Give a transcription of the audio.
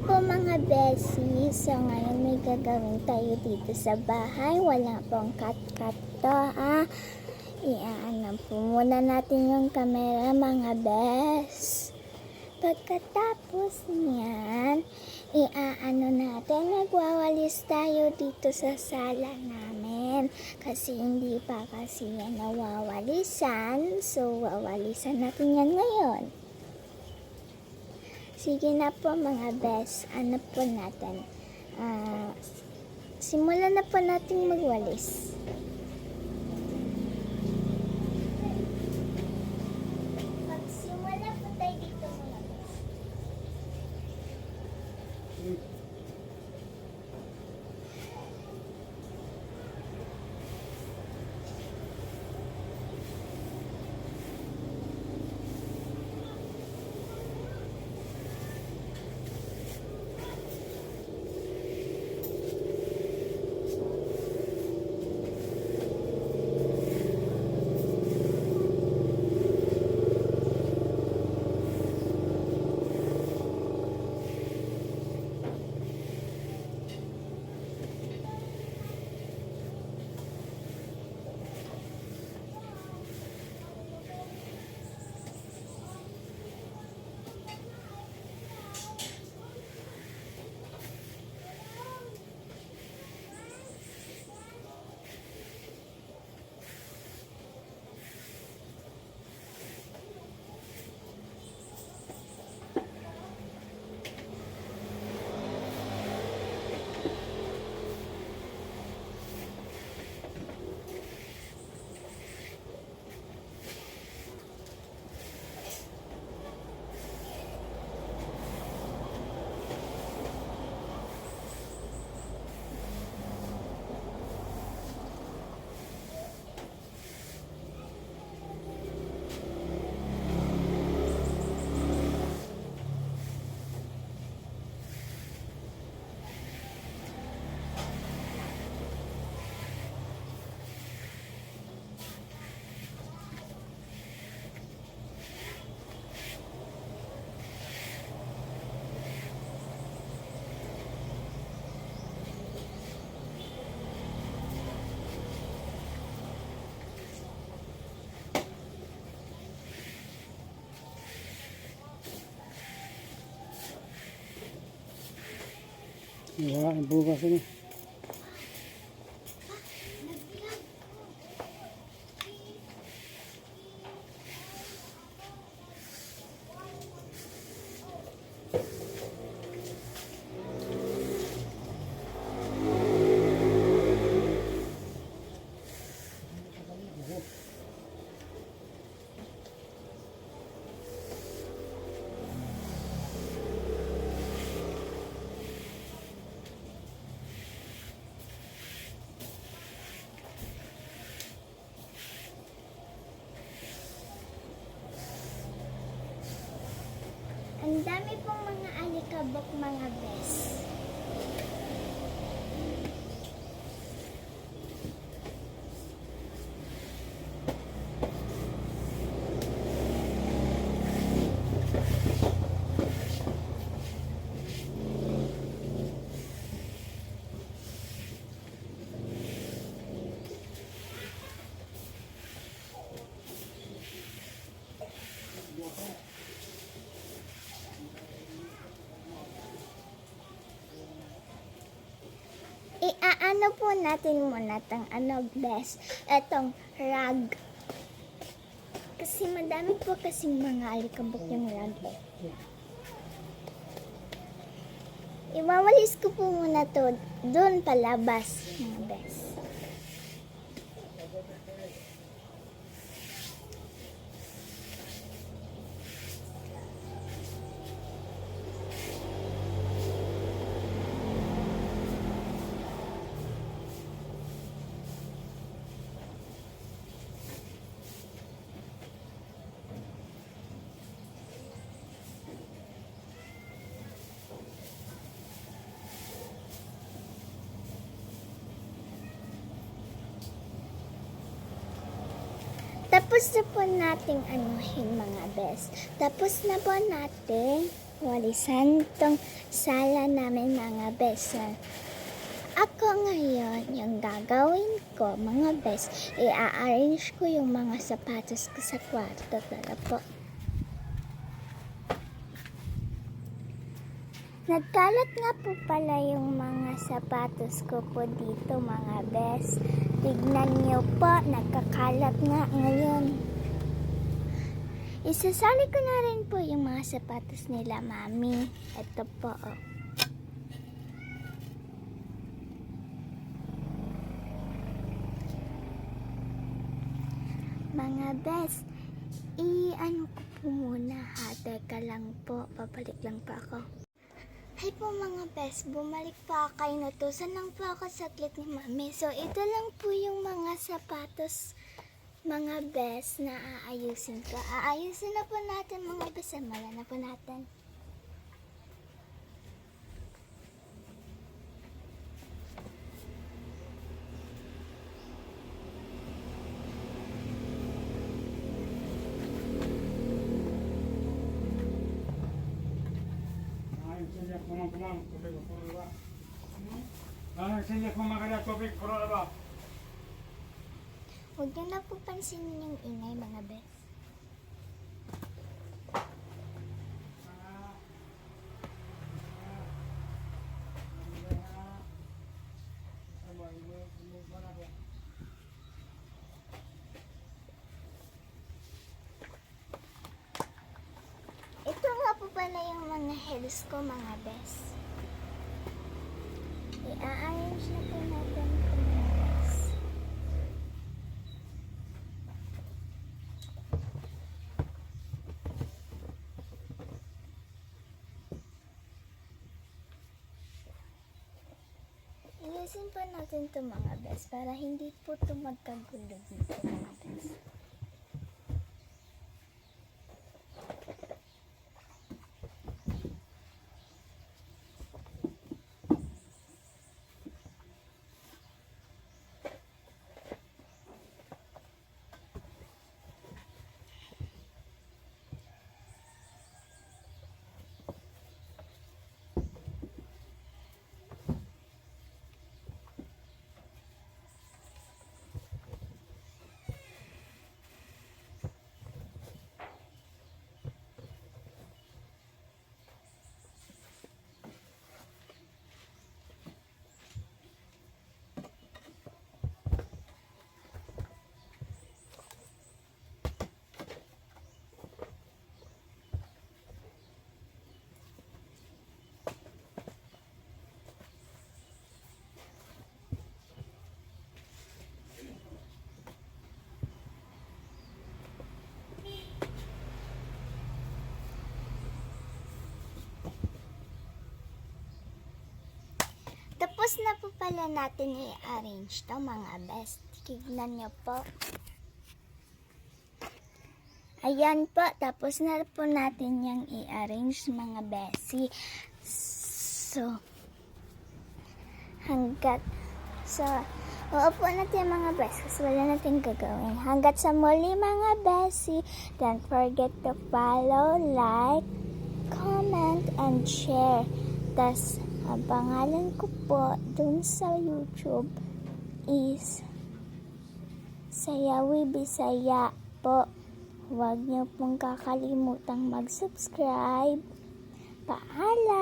po mga beshi. So ngayon may gagawin tayo dito sa bahay. Wala pong cut-cut to Iaan po muna natin yung camera mga bes. Pagkatapos niyan, iaano natin, nagwawalis tayo dito sa sala namin. Kasi hindi pa kasi yan nawawalisan. So wawalisan natin yan ngayon. Sige na po mga bes, ano po natin, simulan na po natin magwalis. Magsimula po tayo dito mga bes. Wala, bukas ini. Ang dami pong mga alikabok mga bes. Iaano po natin muna itong bes, itong rag. Kasi madami po kasing mga alikabok yung rag. Iwawalis ko po muna to doon palabas mga bes. Tapos na po nating anuhin mga bes. Tapos na po natin walisan tong sala namin mga bes. Ako ngayon, yung gagawin ko mga bes, i-arrange ko yung mga sapatos ko sa kwarto. Tara po. Nagkalat nga po pala yung mga sapatos ko po dito mga bes. Tignan nyo po, nagkakalat nga ngayon. Isasali ko na rin po yung mga sapatos nila mami. Ito po oh. Mga bes, i-ano ko po muna ha. Teka lang po, babalik lang po ako. Hi po mga bes, bumalik po ako. Inutusan lang po ako saglit ni mami. So ito lang po yung mga sapatos mga bes na aayusin ko. Aayusin na po natin mga bes. Mala na po natin. Huwag niyo na po pansinin yung ingay mga bes. Ito nga po pala yung mga heels ko mga bes. I-arrange na po natin ito mga bes. Iusin po natin ito mga bes para hindi po ito magkagulo dito mga bes. Tapos na po pala natin i-arrange to mga best. Tignan nyo po. Ayan po. Tapos na po natin yung i-arrange mga besi. So, uupo natin mga best kasi wala natin gagawin. Hanggat sa muli mga besi. Don't forget to follow, like, comment, and share. Tas, ang pangalan ko po dun sa YouTube is Sayawi Bisaya po. Huwag niyo pong kakalimutang mag-subscribe. Paalam!